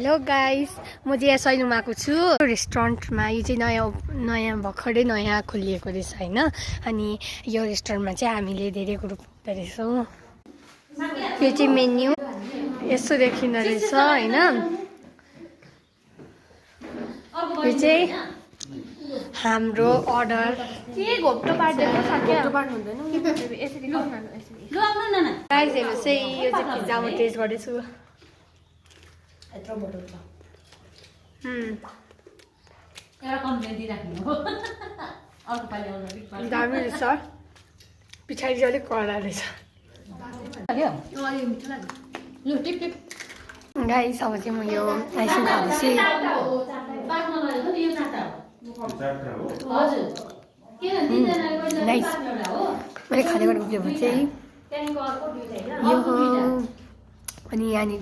Hello guys, म चाहिँ यहाँ सैलुङमा आएको छु रेस्टुरेन्टमा। यो चाहिँ नयाँ भर्खरै नयाँ खोलिएको रहेछ होइन। अनि यो रेस्टुरेन्टमा चाहिँ हामीले धेरै कुरो पाउँदो रहेछौँ। यो चाहिँ मेन्यु यस्तो देखिँदो रहेछ होइन। यो चाहिँ हाम्रो अर्डर के घोप्टो पार्दैन सक्यो यसरी गाइस हेर्नुहोस् है, यो चाहिँ पिज्जा म टेस्ट गर्दैछु। दामी रहेछ, पछाडि चाहिँ अलिक कडा रहेछ। गाइस अब चाहिँ म यो आइसक्रिम खाँदैछु। नाइस, मैले खाँदै गरेको फ्लेभर चाहिँ यो हो। अनि यहाँनिर